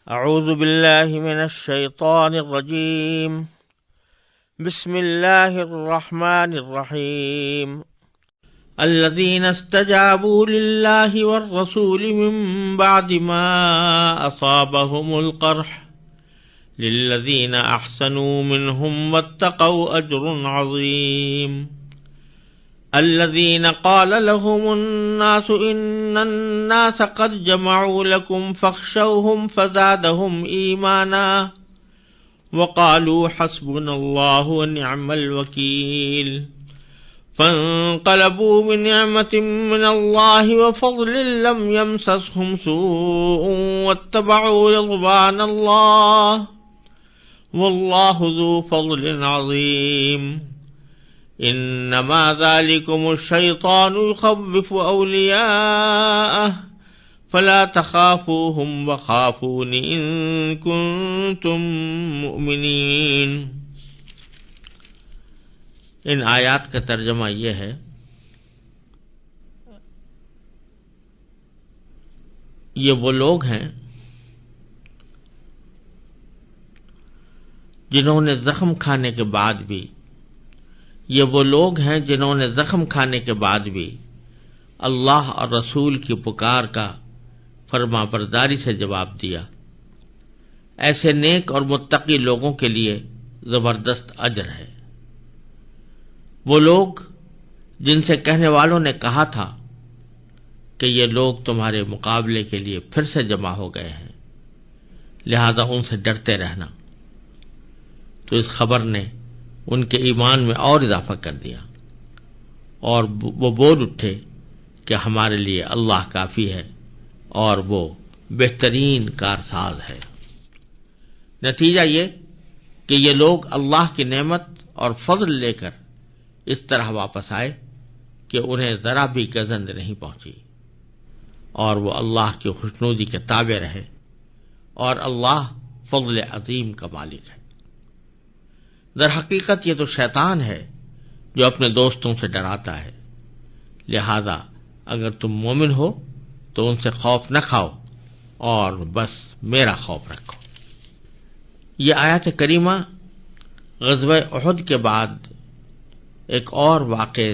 اعوذ باللہ من الشیطان الرجیم بسم اللہ الرحمن الرحیم الذین استجابوا للہ والرسول من بعد ما اصابهم القرح للذین احسنوا منهم واتقوا اجر عظیم الذين قال لهم الناس إن الناس قد جمعوا لكم فاخشوهم فزادهم إيمانا وقالوا حسبنا الله ونعم الوكيل فانقلبوا بنعمة من الله وفضل لم يمسسهم سوء واتبعوا رضوان الله والله ذو فضل عظيم انما ذلكم الشيطان يخوف اولياءه فلا تخافوهم وخافون ان كنتم مؤمنين۔ ان آیات کا ترجمہ یہ ہے، یہ وہ لوگ ہیں جنہوں نے زخم کھانے کے بعد بھی اللہ اور رسول کی پکار کا فرما برداری سے جواب دیا۔ ایسے نیک اور متقی لوگوں کے لیے زبردست اجر ہے۔ وہ لوگ جن سے کہنے والوں نے کہا تھا کہ یہ لوگ تمہارے مقابلے کے لیے پھر سے جمع ہو گئے ہیں، لہذا ان سے ڈرتے رہنا، تو اس خبر نے ان کے ایمان میں اور اضافہ کر دیا، اور وہ بول اٹھے کہ ہمارے لیے اللہ کافی ہے اور وہ بہترین کارساز ہے۔ نتیجہ یہ کہ یہ لوگ اللہ کی نعمت اور فضل لے کر اس طرح واپس آئے کہ انہیں ذرا بھی گزند نہیں پہنچی، اور وہ اللہ کی خوشنودی کے تابع رہے، اور اللہ فضل عظیم کا مالک ہے۔ در حقیقت یہ تو شیطان ہے جو اپنے دوستوں سے ڈراتا ہے، لہذا اگر تم مومن ہو تو ان سے خوف نہ کھاؤ اور بس میرا خوف رکھو۔ یہ آیت کریمہ غزوہ احد کے بعد ایک اور واقعے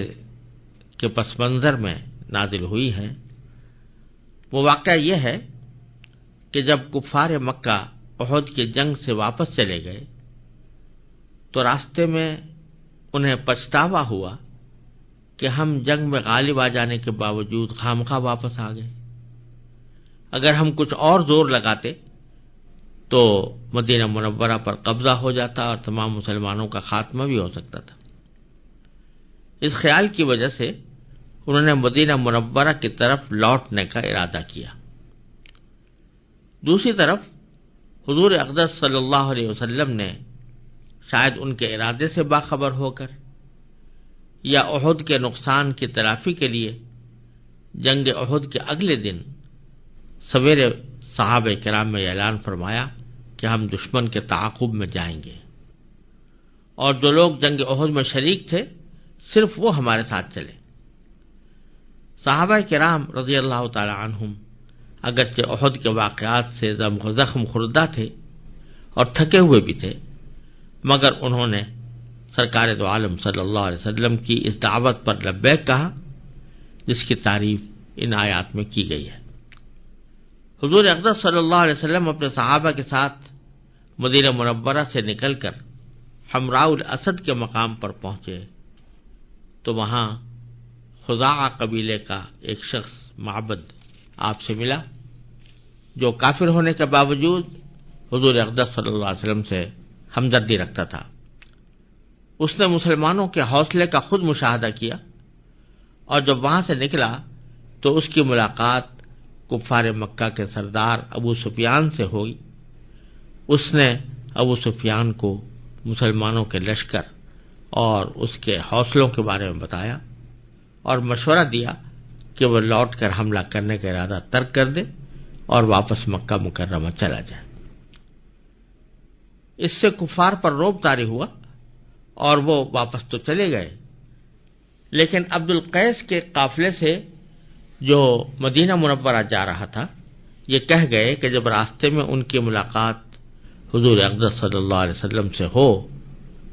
کے پس منظر میں نازل ہوئی ہے۔ وہ واقعہ یہ ہے کہ جب کفار مکہ احد کی جنگ سے واپس چلے گئے تو راستے میں انہیں پچھتاوا ہوا کہ ہم جنگ میں غالب آ جانے کے باوجود خامخواہ واپس آ گئے۔ اگر ہم کچھ اور زور لگاتے تو مدینہ منورہ پر قبضہ ہو جاتا اور تمام مسلمانوں کا خاتمہ بھی ہو سکتا تھا۔ اس خیال کی وجہ سے انہوں نے مدینہ منورہ کی طرف لوٹنے کا ارادہ کیا۔ دوسری طرف حضور اقدس صلی اللہ علیہ وسلم نے شاید ان کے ارادے سے باخبر ہو کر یا احد کے نقصان کی تلافی کے لیے جنگ احد کے اگلے دن سویرے صحابہ کرام میں اعلان فرمایا کہ ہم دشمن کے تعاقب میں جائیں گے، اور جو لوگ جنگ احد میں شریک تھے صرف وہ ہمارے ساتھ چلے۔ صحابہ کرام رضی اللہ تعالی عنہم اگرچہ احد کے واقعات سے زخم خوردہ تھے اور تھکے ہوئے بھی تھے، مگر انہوں نے سرکار دو عالم صلی اللہ علیہ وسلم کی اس دعوت پر لبیک کہا جس کی تعریف ان آیات میں کی گئی ہے۔ حضور اقدس صلی اللہ علیہ وسلم اپنے صحابہ کے ساتھ مدینہ منورہ سے نکل کر حمراء الاسد کے مقام پر پہنچے تو وہاں خزاعہ قبیلے کا ایک شخص معبد آپ سے ملا جو کافر ہونے کے باوجود حضور اقدس صلی اللہ علیہ وسلم سے ہمدردی رکھتا تھا۔ اس نے مسلمانوں کے حوصلے کا خود مشاہدہ کیا، اور جب وہاں سے نکلا تو اس کی ملاقات کفار مکہ کے سردار ابو سفیان سے ہوئی۔ اس نے ابو سفیان کو مسلمانوں کے لشکر اور اس کے حوصلوں کے بارے میں بتایا اور مشورہ دیا کہ وہ لوٹ کر حملہ کرنے کا ارادہ ترک کر دے اور واپس مکہ مکرمہ چلا جائے۔ اس سے کفار پر رعب طاری ہوا اور وہ واپس تو چلے گئے، لیکن عبد القیس کے قافلے سے جو مدینہ منورہ جا رہا تھا یہ کہہ گئے کہ جب راستے میں ان کی ملاقات حضور اقدس صلی اللہ علیہ وسلم سے ہو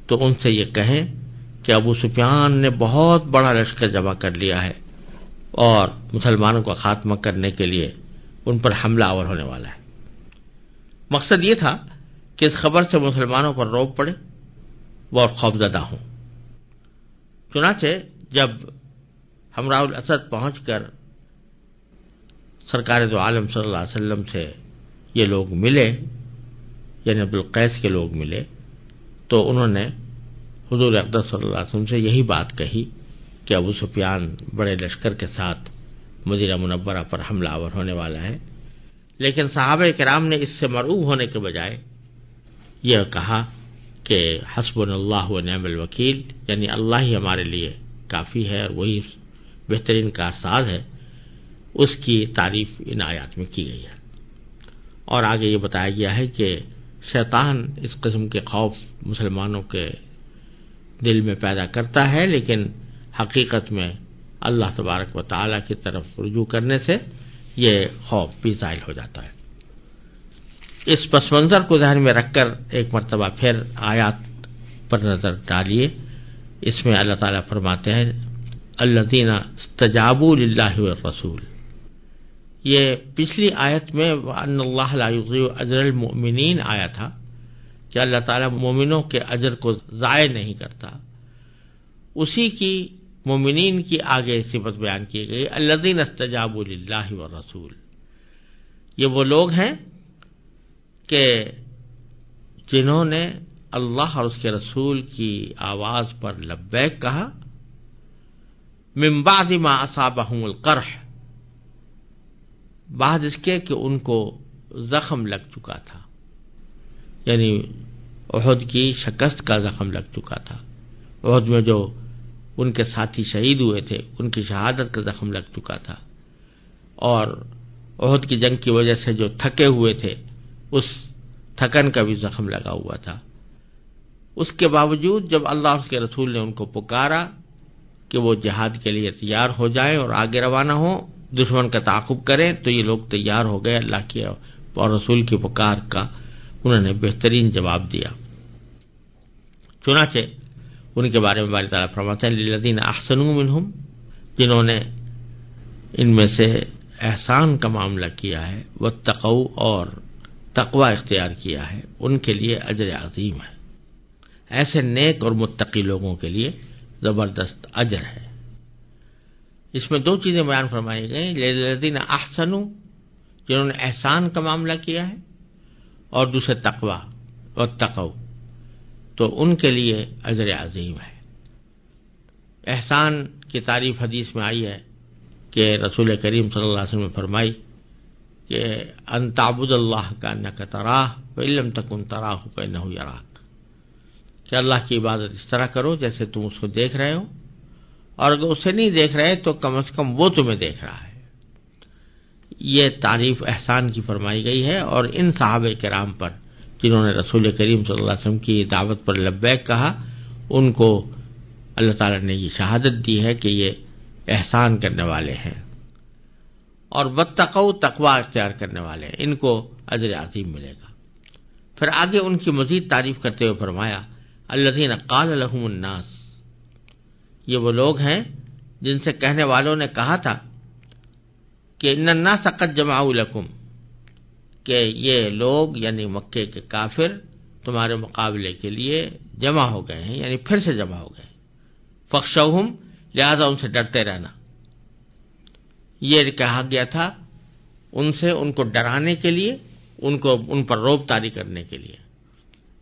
تو ان سے یہ کہیں کہ ابو سفیان نے بہت بڑا لشکر جمع کر لیا ہے اور مسلمانوں کا خاتمہ کرنے کے لیے ان پر حملہ آور ہونے والا ہے۔ مقصد یہ تھا کہ اس خبر سے مسلمانوں پر رعب پڑے، وہ اور خوفزدہ ہوں۔ چنانچہ جب ہمراہ الاسد پہنچ کر سرکار دو عالم صلی اللہ علیہ وسلم سے یہ لوگ ملے، یعنی عبدالقیس کے لوگ ملے، تو انہوں نے حضور اقدس صلی اللہ علیہ وسلم سے یہی بات کہی کہ ابو سفیان بڑے لشکر کے ساتھ مدینہ منورہ پر حملہ آور ہونے والا ہے، لیکن صحابہ کرام نے اس سے مرعوب ہونے کے بجائے یہ کہا کہ حسبنا اللہ و نعم الوکیل، یعنی اللہ ہی ہمارے لیے کافی ہے اور وہی بہترین کارساز ہے۔ اس کی تعریف ان آیات میں کی گئی ہے، اور آگے یہ بتایا گیا ہے کہ شیطان اس قسم کے خوف مسلمانوں کے دل میں پیدا کرتا ہے، لیکن حقیقت میں اللہ تبارک و تعالیٰ کی طرف رجوع کرنے سے یہ خوف بھی زائل ہو جاتا ہے۔ اس پس منظر کو ذہن میں رکھ کر ایک مرتبہ پھر آیات پر نظر ڈالیے۔ اس میں اللہ تعالیٰ فرماتے ہیں الذین استجابوا للہ والرسول۔ یہ پچھلی آیت میں وَأَنَّ اللَّهَ لَا يُضِيعُ أَجْرَ الْمُؤْمِنِينَ آیا تھا کہ اللہ تعالیٰ مومنوں کے اجر کو ضائع نہیں کرتا، اسی کی مومنین کی آگے صفت بیان کی گئی الذین استجابوا للہ والرسول۔ یہ وہ لوگ ہیں کہ جنہوں نے اللہ اور اس کے رسول کی آواز پر لبیک کہا، من بعد ما اصابہم القرح، بعد اس کے کہ ان کو زخم لگ چکا تھا، یعنی احد کی شکست کا زخم لگ چکا تھا، احد میں جو ان کے ساتھی شہید ہوئے تھے ان کی شہادت کا زخم لگ چکا تھا، اور احد کی جنگ کی وجہ سے جو تھکے ہوئے تھے اس تھکن کا بھی زخم لگا ہوا تھا۔ اس کے باوجود جب اللہ اور اس کے رسول نے ان کو پکارا کہ وہ جہاد کے لیے تیار ہو جائیں اور آگے روانہ ہوں، دشمن کا تعاقب کریں، تو یہ لوگ تیار ہو گئے۔ اللہ کی اور رسول کی پکار کا انہوں نے بہترین جواب دیا۔ چنانچہ ان کے بارے میں باری تعالیٰ فرماتے ہیں للذین احسنوا منہم، جنہوں نے ان میں سے احسان کا معاملہ کیا ہے، واتقوا اور تقوی اختیار کیا ہے، ان کے لیے اجر عظیم ہے۔ ایسے نیک اور متقی لوگوں کے لیے زبردست اجر ہے۔ اس میں دو چیزیں بیان فرمائی گئی، للذین احسنوا، جنہوں نے احسان کا معاملہ کیا ہے، اور دوسرے تقوی واتقوا، تو ان کے لیے اجر عظیم ہے۔ احسان کی تعریف حدیث میں آئی ہے کہ رسول کریم صلی اللہ علیہ وسلم نے فرمائی کہ ان تعبد اللہ کانک تراہ فإن لم تکن تراہ فإنہ یراک، کہ اللہ کی عبادت اس طرح کرو جیسے تم اس کو دیکھ رہے ہو، اور اگر اسے نہیں دیکھ رہے تو کم از کم وہ تمہیں دیکھ رہا ہے۔ یہ تعریف احسان کی فرمائی گئی ہے، اور ان صحابہ کرام پر جنہوں نے رسول کریم صلی اللہ علیہ وسلم کی دعوت پر لبیک کہا، ان کو اللہ تعالیٰ نے یہ شہادت دی ہے کہ یہ احسان کرنے والے ہیں، اور واتقوا تقوی اختیار کرنے والے ہیں، ان کو اجر عظیم ملے گا۔ پھر آگے ان کی مزید تعریف کرتے ہوئے فرمایا الذین قال لهم الناس، یہ وہ لوگ ہیں جن سے کہنے والوں نے کہا تھا کہ ان الناس قد جمعوا لکم، کہ یہ لوگ یعنی مکے کے کافر تمہارے مقابلے کے لیے جمع ہو گئے ہیں، یعنی پھر سے جمع ہو گئے، فخشوہم، لہذا ان سے ڈرتے رہنا۔ یہ کہا گیا تھا ان سے، ان کو ڈرانے کے لیے، ان پر رعب طاری کرنے کے لیے،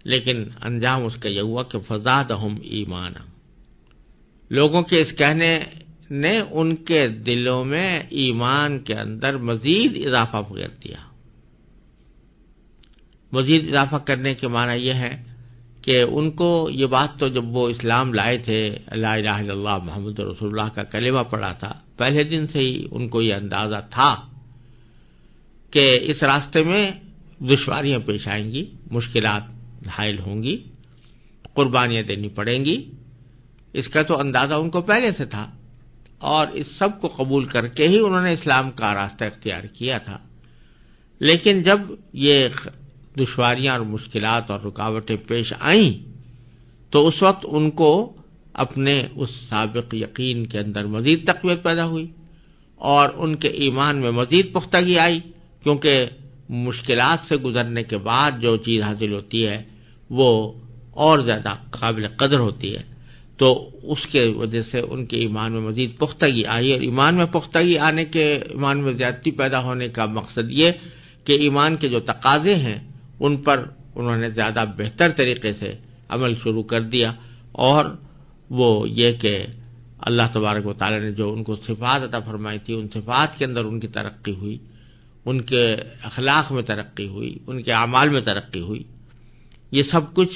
لیکن انجام اس کا یہ ہوا کہ فزادہم ایمانا، لوگوں کے اس کہنے نے ان کے دلوں میں ایمان کے اندر مزید اضافہ کر دیا۔ مزید اضافہ کرنے کے معنی یہ ہے کہ ان کو یہ بات تو جب وہ اسلام لائے تھے، لا الہ الا اللہ محمد رسول اللہ کا کلمہ پڑھا تھا، پہلے دن سے ہی ان کو یہ اندازہ تھا کہ اس راستے میں دشواریاں پیش آئیں گی، مشکلات حائل ہوں گی، قربانیاں دینی پڑیں گی، اس کا تو اندازہ ان کو پہلے سے تھا، اور اس سب کو قبول کر کے ہی انہوں نے اسلام کا راستہ اختیار کیا تھا۔ لیکن جب یہ دشواریاں اور مشکلات اور رکاوٹیں پیش آئیں تو اس وقت ان کو اپنے اس سابق یقین کے اندر مزید تقویت پیدا ہوئی اور ان کے ایمان میں مزید پختگی آئی، کیونکہ مشکلات سے گزرنے کے بعد جو چیز حاصل ہوتی ہے وہ اور زیادہ قابل قدر ہوتی ہے، تو اس کے وجہ سے ان کے ایمان میں مزید پختگی آئی، اور ایمان میں پختگی آنے کے، ایمان میں زیادتی پیدا ہونے کا مقصد یہ کہ ایمان کے جو تقاضے ہیں ان پر انہوں نے زیادہ بہتر طریقے سے عمل شروع کر دیا، اور وہ یہ کہ اللہ تبارک و تعالی نے جو ان کو صفات عطا فرمائی تھی ان صفات کے اندر ان کی ترقی ہوئی، ان کے اخلاق میں ترقی ہوئی، ان کے اعمال میں ترقی ہوئی۔ یہ سب کچھ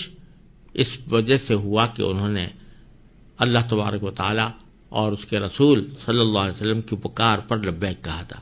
اس وجہ سے ہوا کہ انہوں نے اللہ تبارک و تعالی اور اس کے رسول صلی اللہ علیہ وسلم کی پکار پر لبیک کہا تھا۔